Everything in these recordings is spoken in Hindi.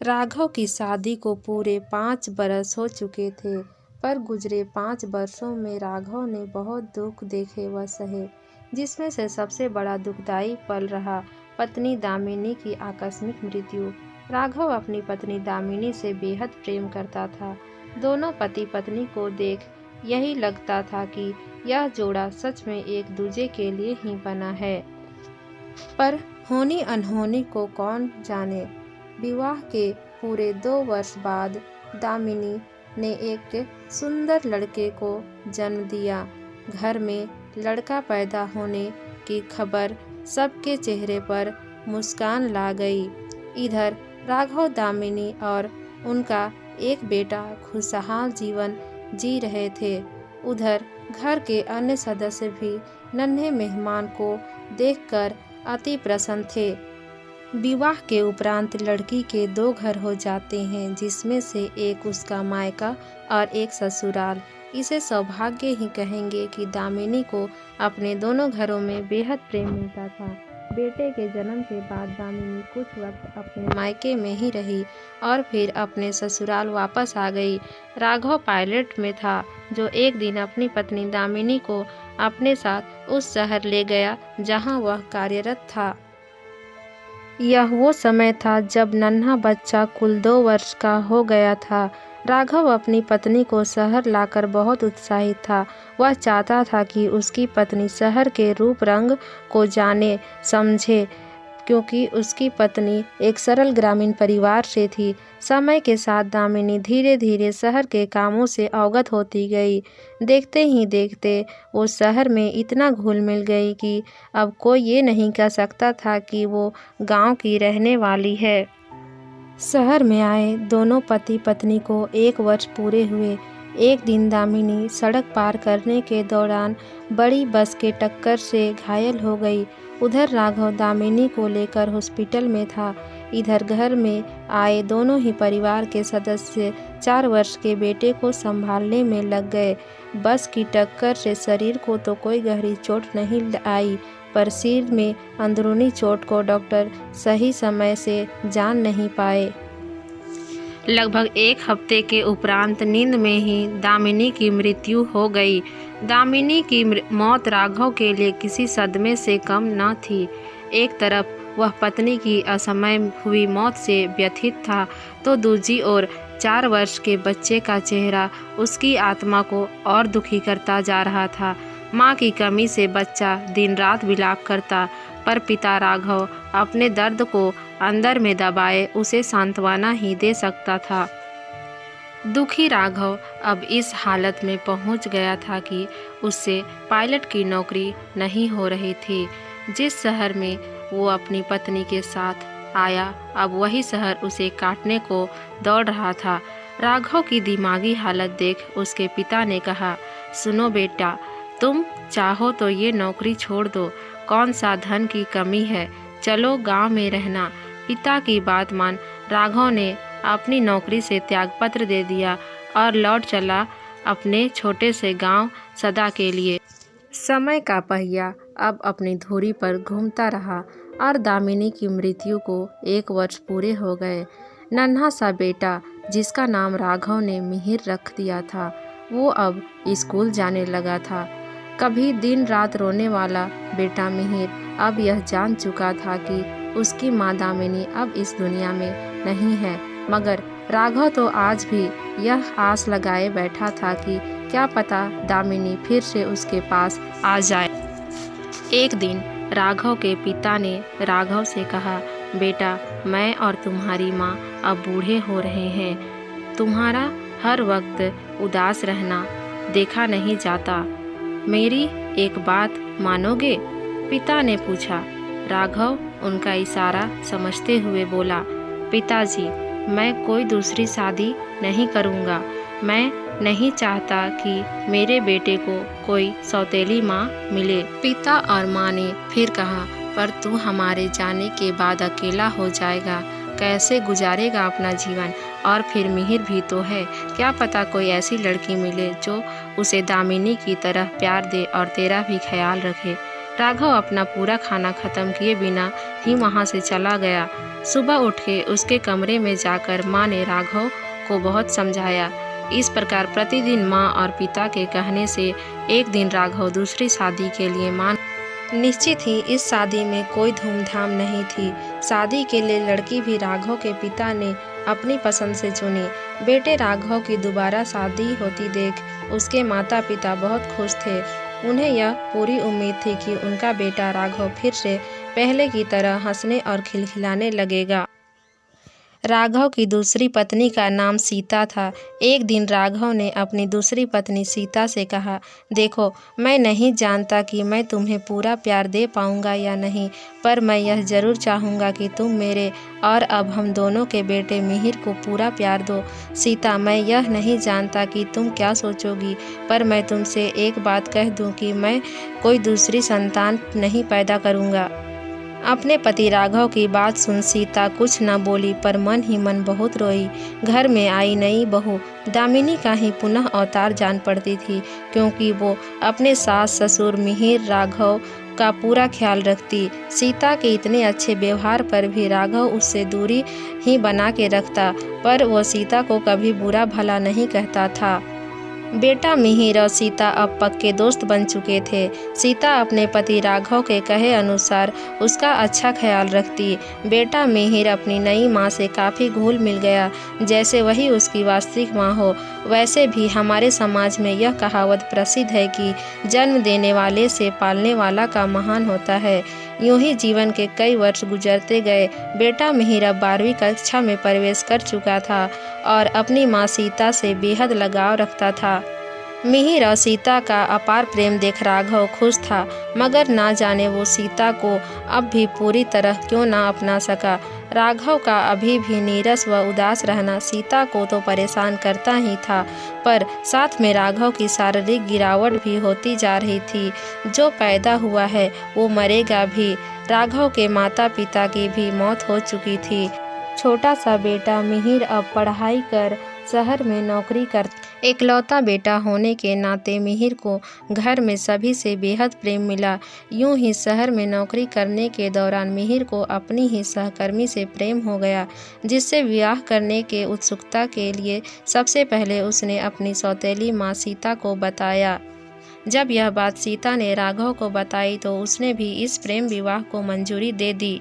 राघव की शादी को पूरे 5 बरस हो चुके थे, पर गुजरे 5 वर्षों में राघव ने बहुत दुख देखे व सहे, जिसमें से सबसे बड़ा दुखदायी पल रहा पत्नी दामिनी की आकस्मिक मृत्यु। राघव अपनी पत्नी दामिनी से बेहद प्रेम करता था। दोनों पति पत्नी को देख यही लगता था कि यह जोड़ा सच में एक दूजे के लिए ही बना है। पर होनी अनहोनी को कौन जाने। विवाह के पूरे 2 वर्ष बाद दामिनी ने एक सुंदर लड़के को जन्म दिया। घर में लड़का पैदा होने की खबर सबके चेहरे पर मुस्कान ला गई। इधर राघव दामिनी और उनका एक बेटा खुशहाल जीवन जी रहे थे। उधर घर के अन्य सदस्य भी नन्हे मेहमान को देखकर अति प्रसन्न थे। विवाह के उपरांत लड़की के 2 घर हो जाते हैं, जिसमें से एक उसका मायका और एक ससुराल। इसे सौभाग्य ही कहेंगे कि दामिनी को अपने दोनों घरों में बेहद प्रेम मिलता था। बेटे के जन्म के बाद दामिनी कुछ वक्त अपने मायके में ही रही और फिर अपने ससुराल वापस आ गई। राघव पायलट में था, जो एक दिन अपनी पत्नी दामिनी को अपने साथ उस शहर ले गया जहां वह कार्यरत था। यह वो समय था जब नन्हा बच्चा कुल 2 वर्ष का हो गया था। राघव अपनी पत्नी को शहर लाकर बहुत उत्साहित था। वह चाहता था कि उसकी पत्नी शहर के रूप रंग को जाने समझे, क्योंकि उसकी पत्नी एक सरल ग्रामीण परिवार से थी। समय के साथ दामिनी धीरे धीरे शहर के कामों से अवगत होती गई। देखते ही देखते वो शहर में इतना घुल मिल गई कि अब कोई ये नहीं कह सकता था कि वो गांव की रहने वाली है। शहर में आए दोनों पति पत्नी को 1 वर्ष पूरे हुए। एक दिन दामिनी सड़क पार करने के दौरान बड़ी बस के टक्कर से घायल हो गई। उधर राघव दामिनी को लेकर हॉस्पिटल में था। इधर घर में आए दोनों ही परिवार के सदस्य 4 वर्ष के बेटे को संभालने में लग गए। बस की टक्कर से शरीर को तो कोई गहरी चोट नहीं आई, पर सिर में अंदरूनी चोट को डॉक्टर सही समय से जान नहीं पाए। लगभग 1 हफ्ते के उपरांत नींद में ही दामिनी की मृत्यु हो गई। दामिनी की मौत राघव के लिए किसी सदमे से कम न थी। एक तरफ वह पत्नी की असमय हुई मौत से व्यथित था, तो दूसरी ओर 4 वर्ष के बच्चे का चेहरा उसकी आत्मा को और दुखी करता जा रहा था। माँ की कमी से बच्चा दिन रात विलाप करता, पर पिता राघव अपने दर्द को अंदर में दबाए उसे सांत्वना ही दे सकता था। दुखी राघव अब इस हालत में पहुंच गया था कि उससे पायलट की नौकरी नहीं हो रही थी। जिस शहर में वो अपनी पत्नी के साथ आया, अब वही शहर उसे काटने को दौड़ रहा था। राघव की दिमागी हालत देख उसके पिता ने कहा, सुनो बेटा, तुम चाहो तो ये नौकरी छोड़ दो। कौन सा धन की कमी है, चलो गांव में रहना। पिता की बात मान राघव ने अपनी नौकरी से त्यागपत्र दे दिया और लौट चला अपने छोटे से गांव सदा के लिए। समय का पहिया अब अपनी धुरी पर घूमता रहा और दामिनी की मृत्यु को 1 वर्ष पूरे हो गए। नन्हा सा बेटा, जिसका नाम राघव ने मिहिर रख दिया था, वो अब स्कूल जाने लगा था। कभी दिन रात रोने वाला बेटा मिहिर अब यह जान चुका था कि उसकी माँ दामिनी अब इस दुनिया में नहीं है, मगर राघव तो आज भी यह आस लगाए बैठा था कि क्या पता दामिनी फिर से उसके पास आ जाए। एक दिन राघव के पिता ने राघव से कहा, बेटा, मैं और तुम्हारी माँ अब बूढ़े हो रहे हैं। तुम्हारा हर वक्त उदास रहना देखा नहीं जाता। मेरी एक बात मानोगे? पिता ने पूछा। राघव उनका इशारा समझते हुए बोला, पिताजी, मैं कोई दूसरी शादी नहीं करूँगा। मैं नहीं चाहता कि मेरे बेटे को कोई सौतेली माँ मिले। पिता और माँ ने फिर कहा, पर तू हमारे जाने के बाद अकेला हो जाएगा, कैसे गुजारेगा अपना जीवन? और फिर मिहिर भी तो है, क्या पता कोई ऐसी लड़की मिले जो उसे दामिनी की तरह प्यार दे और तेरा भी ख्याल रखे। राघव अपना पूरा खाना खत्म किए बिना ही वहाँ से चला गया। सुबह उठ के उसके कमरे में जाकर माँ ने राघव को बहुत समझाया। इस प्रकार प्रतिदिन माँ और पिता के कहने से एक दिन राघव दूसरी शादी के लिए मान निश्चित ही। इस शादी में कोई धूमधाम नहीं थी। शादी के लिए लड़की भी राघव के पिता ने अपनी पसंद से चुनी। बेटे राघव की दोबारा शादी होती देख उसके माता पिता बहुत खुश थे। उन्हें यह पूरी उम्मीद थी कि उनका बेटा राघव फिर से पहले की तरह हंसने और खिलखिलाने लगेगा। राघव की दूसरी पत्नी का नाम सीता था। एक दिन राघव ने अपनी दूसरी पत्नी सीता से कहा, देखो, मैं नहीं जानता कि मैं तुम्हें पूरा प्यार दे पाऊंगा या नहीं, पर मैं यह ज़रूर चाहूँगा कि तुम मेरे और अब हम दोनों के बेटे मिहिर को पूरा प्यार दो। सीता, मैं यह नहीं जानता कि तुम क्या सोचोगी, पर मैं तुमसे एक बात कह दूँ कि मैं कोई दूसरी संतान नहीं पैदा करूँगा। अपने पति राघव की बात सुन सीता कुछ न बोली, पर मन ही मन बहुत रोई। घर में आई नई बहू दामिनी का ही पुनः अवतार जान पड़ती थी, क्योंकि वो अपने सास ससुर मिहिर राघव का पूरा ख्याल रखती। सीता के इतने अच्छे व्यवहार पर भी राघव उससे दूरी ही बना के रखता, पर वो सीता को कभी बुरा भला नहीं कहता था। बेटा मिहिर और सीता अब पक्के दोस्त बन चुके थे। सीता अपने पति राघव के कहे अनुसार उसका अच्छा ख्याल रखती। बेटा मिहिर अपनी नई माँ से काफ़ी घुल मिल गया, जैसे वही उसकी वास्तविक माँ हो। वैसे भी हमारे समाज में यह कहावत प्रसिद्ध है कि जन्म देने वाले से पालने वाला का महान होता है। यूं ही जीवन के कई वर्ष गुजरते गए। बेटा मिहिर अब 12वीं कक्षा में प्रवेश कर चुका था और अपनी माँ सीता से बेहद लगाव रखता था। मिहिर और सीता का अपार प्रेम देख राघव खुश था, मगर ना जाने वो सीता को अब भी पूरी तरह क्यों ना अपना सका। राघव का अभी भी नीरस व उदास रहना सीता को तो परेशान करता ही था, पर साथ में राघव की शारीरिक गिरावट भी होती जा रही थी। जो पैदा हुआ है वो मरेगा भी। राघव के माता पिता की भी मौत हो चुकी थी। छोटा सा बेटा मिहिर अब पढ़ाई कर शहर में नौकरी कर। एकलौता बेटा होने के नाते मिहिर को घर में सभी से बेहद प्रेम मिला। यूं ही शहर में नौकरी करने के दौरान मिहिर को अपनी ही सहकर्मी से प्रेम हो गया, जिससे विवाह करने के उत्सुकता के लिए सबसे पहले उसने अपनी सौतेली माँ सीता को बताया। जब यह बात सीता ने राघव को बताई तो उसने भी इस प्रेम विवाह को मंजूरी दे दी।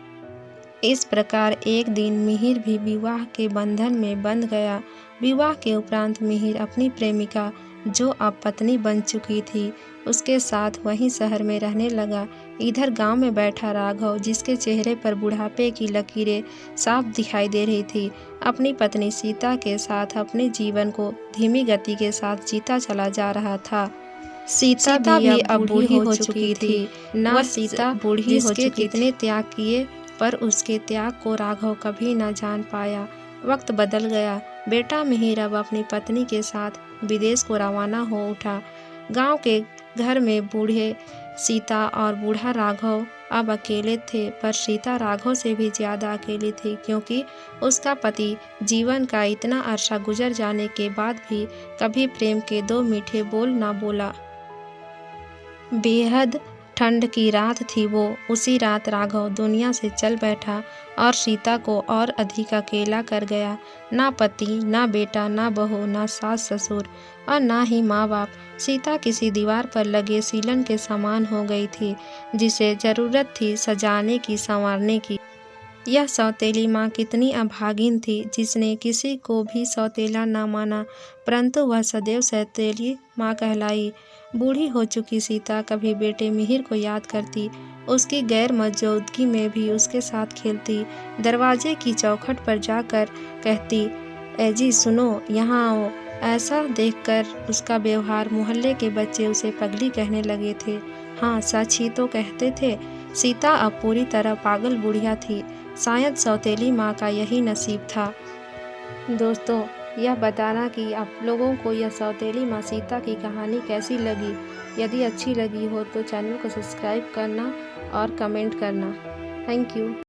इस प्रकार एक दिन मिहिर भी विवाह के बंधन में बंध गया। विवाह के उपरांत मिहिर अपनी प्रेमिका, जो अब पत्नी बन चुकी थी, उसके साथ वहीं शहर में रहने लगा। इधर गांव में बैठा राघव, जिसके चेहरे पर बुढ़ापे की लकीरें साफ दिखाई दे रही थी, अपनी पत्नी सीता के साथ अपने जीवन को धीमी गति के साथ जीता चला जा रहा था। सीता भी अब बूढ़ी हो चुकी थी। ना सीता बूढ़ी हो चुकी, कितने त्याग किए, पर उसके त्याग को राघव कभी न जान पाया। वक्त बदल गया। बेटा मिहिर अब अपनी पत्नी के साथ विदेश को रवाना हो उठा। गांव के घर में बूढ़े सीता और बूढ़ा राघव अब अकेले थे, पर सीता राघव से भी ज़्यादा अकेली थी, क्योंकि उसका पति जीवन का इतना अरसा गुजर जाने के बाद भी कभी प्रेम के 2 मीठे बोल ना बोला। बेहद ठंड की रात थी वो। उसी रात राघव दुनिया से चल बैठा और सीता को और अधिक अकेला कर गया। ना पति, ना बेटा, ना बहू, ना सास ससुर और ना ही माँ बाप। सीता किसी दीवार पर लगे सीलन के समान हो गई थी, जिसे ज़रूरत थी सजाने की, संवारने की। यह सौतेली माँ कितनी अभागिन थी, जिसने किसी को भी सौतेला न माना, परंतु वह सदैव सौतेली माँ कहलाई। बूढ़ी हो चुकी सीता कभी बेटे मिहिर को याद करती, उसकी गैर मौजूदगी में भी उसके साथ खेलती, दरवाजे की चौखट पर जाकर कहती, ए जी सुनो, यहाँ आओ। ऐसा देखकर उसका व्यवहार मोहल्ले के बच्चे उसे पगली कहने लगे थे। हाँ, सच ही तो कहते थे। सीता अब पूरी तरह पागल बुढ़िया थी। शायद सौतेली माँ का यही नसीब था। दोस्तों, यह बताना कि आप लोगों को यह सौतेली माँ सीता की कहानी कैसी लगी। यदि अच्छी लगी हो तो चैनल को सब्सक्राइब करना और कमेंट करना। Thank you.